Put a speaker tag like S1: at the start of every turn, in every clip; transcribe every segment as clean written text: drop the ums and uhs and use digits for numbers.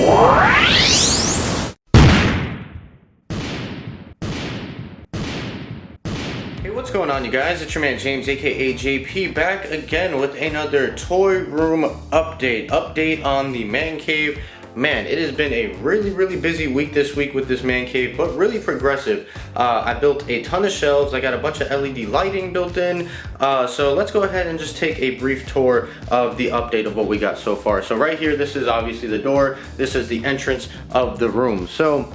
S1: Hey, what's going on, you guys? It's your man James, aka JP, back again with another toy room update on the man cave. Man, it has been a really busy week this week with this man cave, but really progressive. I built a ton of shelves. I got a bunch of LED lighting built in. So let's go ahead and just take a brief tour of the update of what we got so far. So right here, this is obviously the door. This is the entrance of the room. So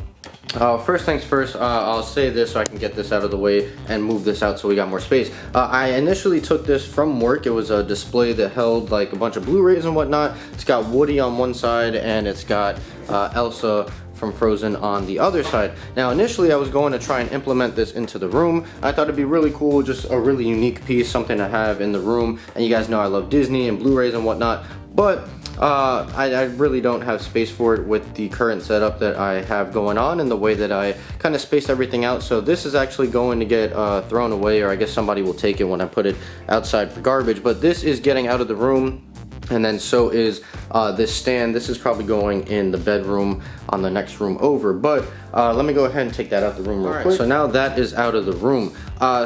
S1: first things first, I'll say this so I can get this out of the way and move this out so we got more space. I initially took this from work. It was a display that held like a bunch of Blu-rays and whatnot. It's got Woody on one side and it's got Elsa from Frozen on the other side. Now initially I was going to try and implement this into the room. I thought it'd be really cool, just a really unique piece, something to have in the room. And you guys know I love Disney and Blu-rays and whatnot, but I really don't have space for it with the current setup that I have going on and the way that I kind of spaced everything out. So this is actually going to get thrown away, or I guess somebody will take it when I put it outside for garbage. But this is getting out of the room. And then so is this stand. This is probably going in the bedroom on the next room over. But let me go ahead and take that out of the room real quick. So now that is out of the room.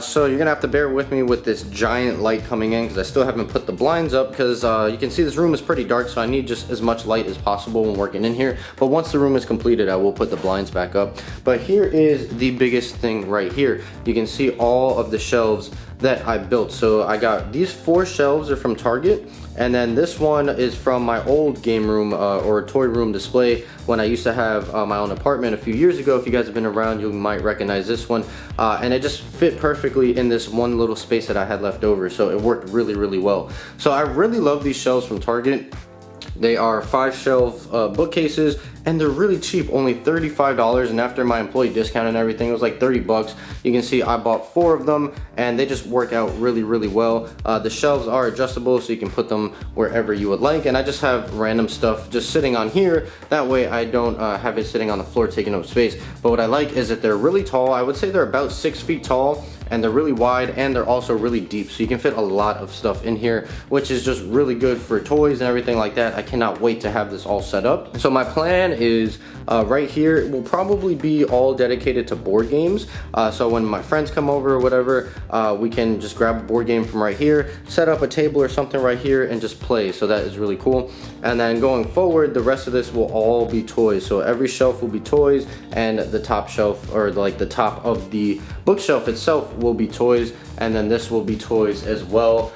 S1: So you're gonna have to bear with me with this giant light coming in because I still haven't put the blinds up because you can see this room is pretty dark, so I need just as much light as possible when working in here. But once the room is completed, I will put the blinds back up. But here is the biggest thing right here. You can see all of the shelves that I built. So I got these 4 shelves are from Target, and then this one is from my old game room or toy room display when I used to have my own apartment a few years ago. If you guys have been around, you might recognize this one, and it just fit perfectly in this one little space that I had left over, so it worked really well. So I really love these shelves from Target. They are 5-shelf bookcases, and they're really cheap, only $35, and after my employee discount and everything, it was like 30 bucks. You can see I bought 4 of them, and they just work out really well. The shelves are adjustable, so you can put them wherever you would like, and I just have random stuff just sitting on here. That way I don't have it sitting on the floor taking up space. But what I like is that they're really tall. I would say they're about 6 feet tall, and they're really wide, and they're also really deep, so you can fit a lot of stuff in here, which is just really good for toys and everything like that. I cannot wait to have this all set up. So my plan is right here will probably be all dedicated to board games. So when my friends come over or whatever, we can just grab a board game from right here, set up a table or something right here, and just play. So that is really cool. And then going forward, the rest of this will all be toys. So every shelf will be toys, and the top shelf, or like the top of the bookshelf itself, will be toys, and then this will be toys as well,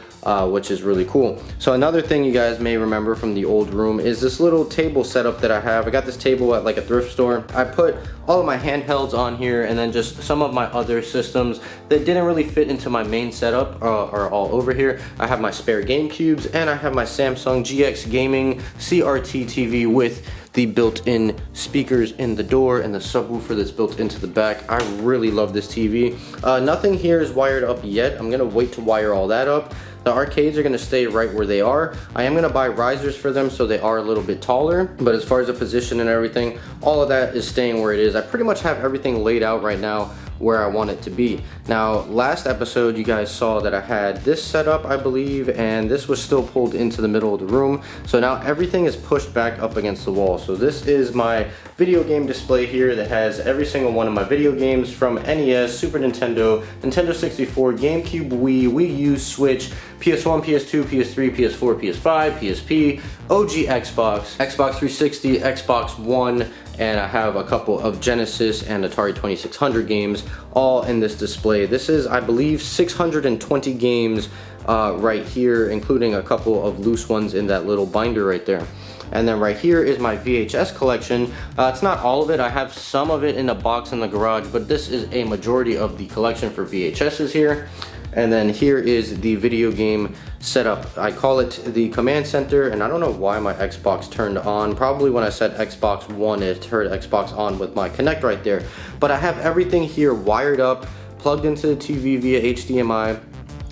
S1: which is really cool. So another thing you guys may remember from the old room is this little table setup that I have. I got this table at like a thrift store. I put all of my handhelds on here, and then just some of my other systems that didn't really fit into my main setup are all over here. I have my spare GameCubes, and I have my Samsung GX Gaming CRT TV with the built-in speakers in the door and the subwoofer that's built into the back. I really love this TV. Nothing here is wired up yet. I'm gonna wait to wire all that up. The arcades are gonna stay right where they are. I am gonna buy risers for them so they are a little bit taller, but as far as the position and everything, all of that is staying where it is. I pretty much have everything laid out right now where I want it to be. Now, last episode you guys saw that I had this set up, I believe, and this was still pulled into the middle of the room. So now everything is pushed back up against the wall. So this is my video game display here that has every single one of my video games from NES, Super Nintendo, Nintendo 64, GameCube, Wii, Wii U, Switch, PS1, PS2, PS3, PS4, PS5, PSP, OG Xbox, Xbox 360, Xbox One, and I have a couple of Genesis and Atari 2600 games all in this display. This is, I believe, 620 games right here, including a couple of loose ones in that little binder right there. And then right here is my VHS collection. It's not all of it. I have some of it in a box in the garage, but this is a majority of the collection for VHSs here. And then here is the video game setup. I call it the command center, and I don't know why my Xbox turned on. Probably when I said Xbox One, it turned Xbox on with my Kinect right there. But I have everything here wired up, plugged into the TV via HDMI.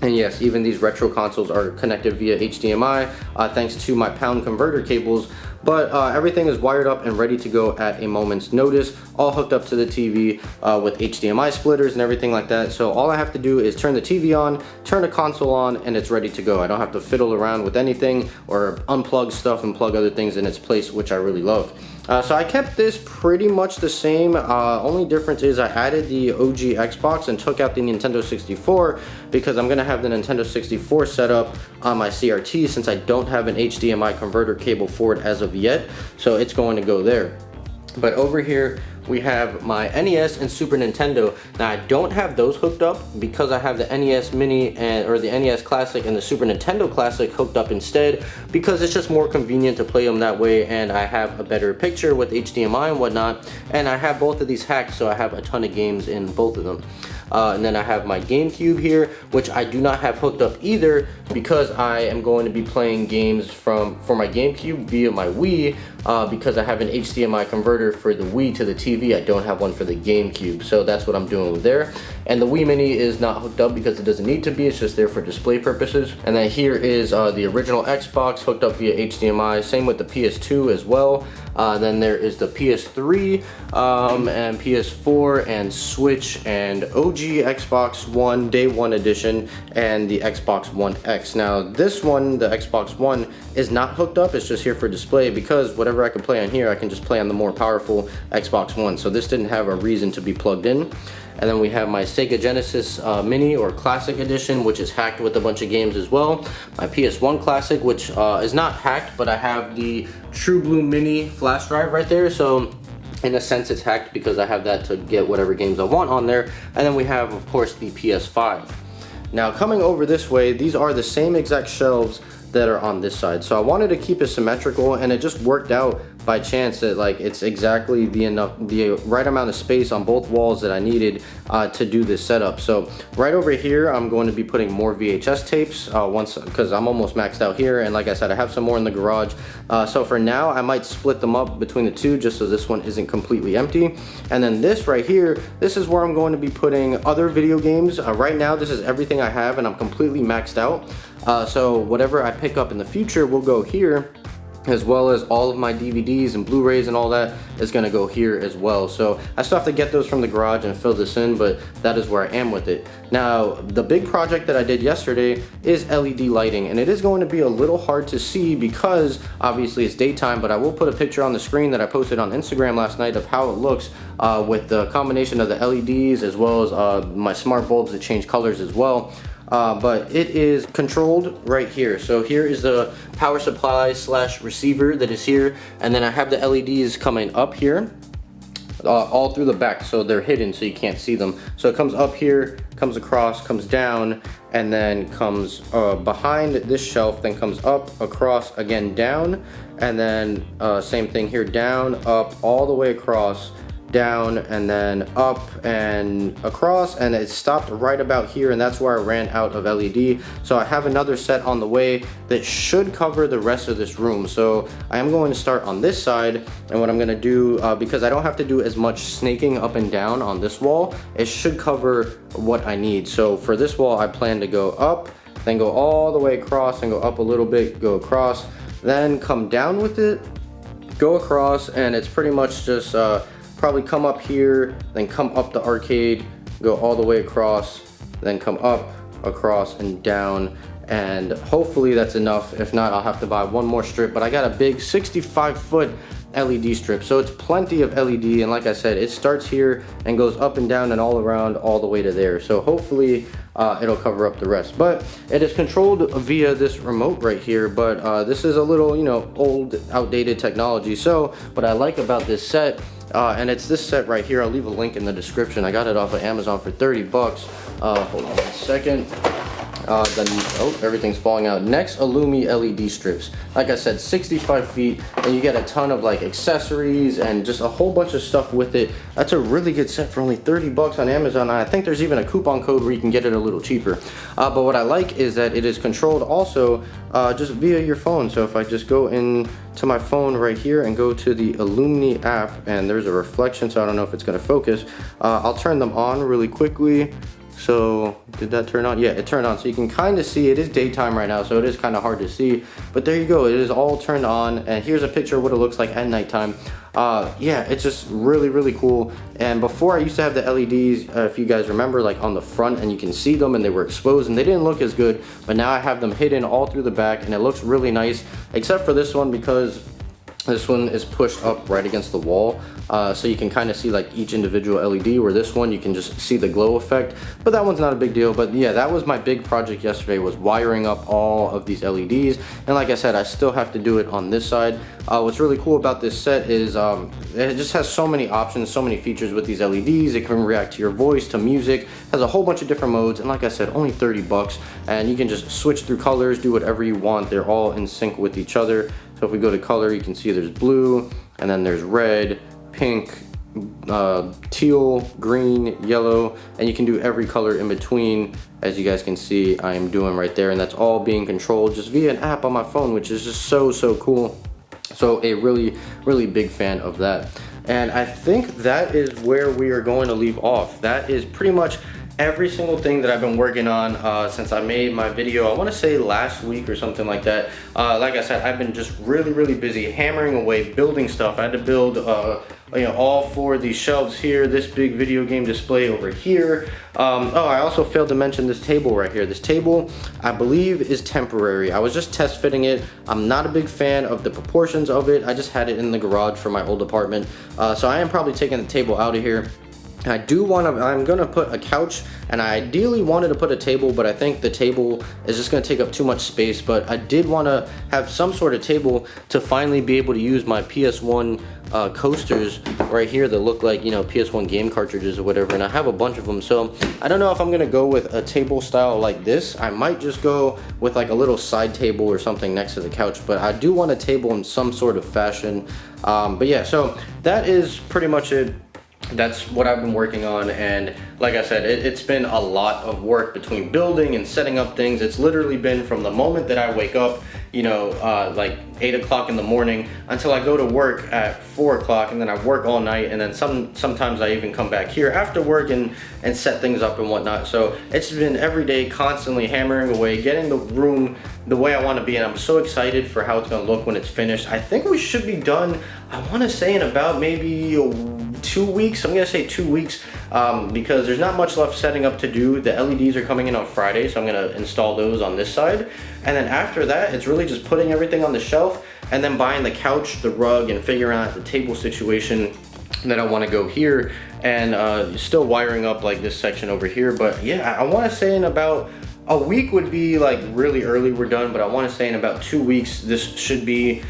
S1: And yes, even these retro consoles are connected via HDMI, thanks to my pound converter cables. But everything is wired up and ready to go at a moment's notice, all hooked up to the TV with HDMI splitters and everything like that. So all I have to do is turn the TV on, turn the console on, and it's ready to go. I don't have to fiddle around with anything or unplug stuff and plug other things in its place, which I really love. So I kept this pretty much the same. Only difference is I added the OG Xbox and took out the Nintendo 64 because I'm gonna have the Nintendo 64 set up on my CRT since I don't have an HDMI converter cable for it as of yet. So it's going to go there. But over here we have my NES and Super Nintendo. Now I don't have those hooked up because I have the NES Mini or the NES Classic and the Super Nintendo Classic hooked up instead because it's just more convenient to play them that way, and I have a better picture with HDMI and whatnot, and I have both of these hacked, so I have a ton of games in both of them. And then I have my GameCube here, which I do not have hooked up either because I am going to be playing games for my GameCube via my Wii because I have an HDMI converter for the Wii to the TV. I don't have one for the GameCube, so that's what I'm doing there. And the Wii Mini is not hooked up because it doesn't need to be, it's just there for display purposes. And then here is the original Xbox hooked up via HDMI, same with the PS2 as well. Then there is the PS3 and PS4 and Switch and OG Xbox One Day 1 edition and the Xbox One X. Now this one, the Xbox One, is not hooked up, it's just here for display because whatever I can play on here I can just play on the more powerful Xbox One, so this didn't have a reason to be plugged in. And then we have my Sega Genesis Mini or Classic Edition, which is hacked with a bunch of games as well. My PS1 Classic, which is not hacked, but I have the True Blue Mini flash drive right there, so in a sense it's hacked because I have that to get whatever games I want on there. And then we have, of course, the PS5. Now coming over this way, these are the same exact shelves that are on this side, so I wanted to keep it symmetrical, and it just worked out by chance that like it's exactly the right amount of space on both walls that I needed to do this setup. So right over here I'm going to be putting more VHS tapes because I'm almost maxed out here, and like I said I have some more in the garage, so for now I might split them up between the two just so this one isn't completely empty. And then this right here, this is where I'm going to be putting other video games. Right now this is everything I have and I'm completely maxed out, so whatever I pick up in the future will go here, as well as all of my DVDs and Blu-rays and all that is gonna go here as well. So I still have to get those from the garage and fill this in, but that is where I am with it. Now, the big project that I did yesterday is LED lighting, and it is going to be a little hard to see because obviously it's daytime, but I will put a picture on the screen that I posted on Instagram last night of how it looks with the combination of the LEDs as well as my smart bulbs that change colors as well. But it is controlled right here. So here is the power supply slash receiver that is here, and then I have the LEDs coming up here all through the back, so they're hidden so you can't see them. So it comes up here, comes across, comes down, and then comes behind this shelf, then comes up, across, again down, and then same thing here, down, up, all the way across, down, and then up and across, and it stopped right about here, and that's where I ran out of LED. So I have another set on the way that should cover the rest of this room. So I am going to start on this side, and what I'm going to do, because I don't have to do as much snaking up and down on this wall, it should cover what I need. So for this wall I plan to go up, then go all the way across, and go up a little bit, go across, then come down with it, go across, and it's pretty much just probably come up here, then come up the arcade, go all the way across, then come up, across, and down, and hopefully that's enough. If not, I'll have to buy one more strip, but I got a big 65-foot LED strip, so it's plenty of LED, and like I said, it starts here and goes up and down and all around all the way to there, so hopefully it'll cover up the rest. But it is controlled via this remote right here, but this is a little, you know, old, outdated technology. So what I like about this set, and it's this set right here, I'll leave a link in the description. I got it off of Amazon for 30 bucks. Hold on one second. Everything's falling out. Next Illumi LED strips. Like I said, 65 feet, and you get a ton of like accessories and just a whole bunch of stuff with it. That's a really good set for only 30 bucks on Amazon. I think there's even a coupon code where you can get it a little cheaper. But what I like is that it is controlled also just via your phone. So if I just go into my phone right here and go to the Illumi app, and there's a reflection, so I don't know if it's gonna focus. I'll turn them on really quickly. So did that turn on? Yeah, it turned on. So you can kind of see it is daytime right now, so it is kind of hard to see, but there you go, it is all turned on. And here's a picture of what it looks like at nighttime. Yeah, it's just really cool. And before I used to have the LEDs, if you guys remember, like on the front, and you can see them and they were exposed and they didn't look as good, but now I have them hidden all through the back and it looks really nice, except for this one because This one is pushed up right against the wall, so you can kind of see like each individual LED, where this one you can just see the glow effect, but that one's not a big deal. But yeah, that was my big project yesterday, was wiring up all of these LEDs. And like I said, I still have to do it on this side. What's really cool about this set is it just has so many options, so many features with these LEDs. It can react to your voice, to music, has a whole bunch of different modes, and like I said, only 30 bucks, and you can just switch through colors, do whatever you want. They're all in sync with each other. So if we go to color, you can see there's blue, and then there's red, pink, teal, green, yellow, and you can do every color in between. As you guys can see, I am doing right there, and that's all being controlled just via an app on my phone, which is just so cool. So a really big fan of that. And I think that is where we are going to leave off. That is pretty much every single thing that I've been working on since I made my video, I want to say last week or something like that. Like I said, I've been just really busy hammering away, building stuff. I had to build you know, all 4 of these shelves here, this big video game display over here. Oh, I also failed to mention this table right here. This table, I believe, is temporary. I was just test fitting it. I'm not a big fan of the proportions of it. I just had it in the garage for my old apartment. So I am probably taking the table out of here. I do want to, I'm going to put a couch, and I ideally wanted to put a table, but I think the table is just going to take up too much space. But I did want to have some sort of table to finally be able to use my PS1 coasters right here that look like, you know, PS1 game cartridges or whatever, and I have a bunch of them. So I don't know if I'm going to go with a table style like this. I might just go with like a little side table or something next to the couch, but I do want a table in some sort of fashion. But yeah, so that is pretty much it. That's what I've been working on, and like I said, it's been a lot of work between building and setting up things. It's literally been from the moment that I wake up, you know, like 8 o'clock in the morning until I go to work at 4 o'clock, and then I work all night, and then sometimes I even come back here after work and set things up and whatnot. So it's been every day constantly hammering away, getting the room the way I want to be, and I'm so excited for how it's going to look when it's finished. I think we should be done, I want to say, in about maybe 2 weeks. I'm gonna say 2 weeks because there's not much left setting up to do. The LEDs are coming in on Friday, so I'm gonna install those on this side, and then after that it's really just putting everything on the shelf and then buying the couch, the rug, and figuring out the table situation that I want to go here, and still wiring up like this section over here. But yeah, I want to say in about a week would be like really early we're done, but I want to say in about 2 weeks this should be,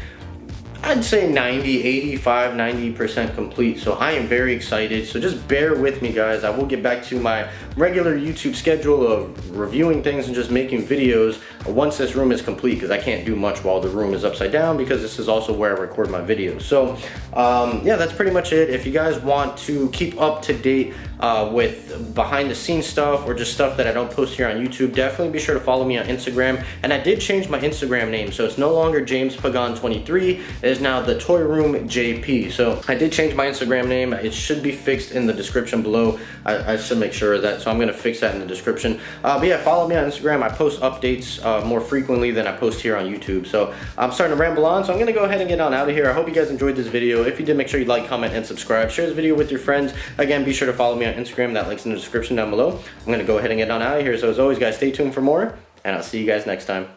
S1: I'd say 90% complete. So I am very excited. So just bear with me, guys. I will get back to my regular YouTube schedule of reviewing things and just making videos once this room is complete, because I can't do much while the room is upside down, because this is also where I record my videos. So yeah, that's pretty much it. If you guys want to keep up to date with behind the scenes stuff, or just stuff that I don't post here on YouTube, definitely be sure to follow me on Instagram. And I did change my Instagram name, so it's no longer James Pagan 23. It is now the Toy Room JP. So I did change my Instagram name. It should be fixed in the description below. I should make sure of that, so I'm gonna fix that in the description. But yeah, follow me on Instagram. I post updates more frequently than I post here on YouTube. So I'm starting to ramble on, so I'm gonna go ahead and get on out of here. I hope you guys enjoyed this video. If you did, make sure you like, comment, and subscribe. Share this video with your friends. Again, be sure to follow me on Instagram. That link's in the description down below. I'm gonna go ahead and get on out of here. So as always, guys, stay tuned for more, and I'll see you guys next time.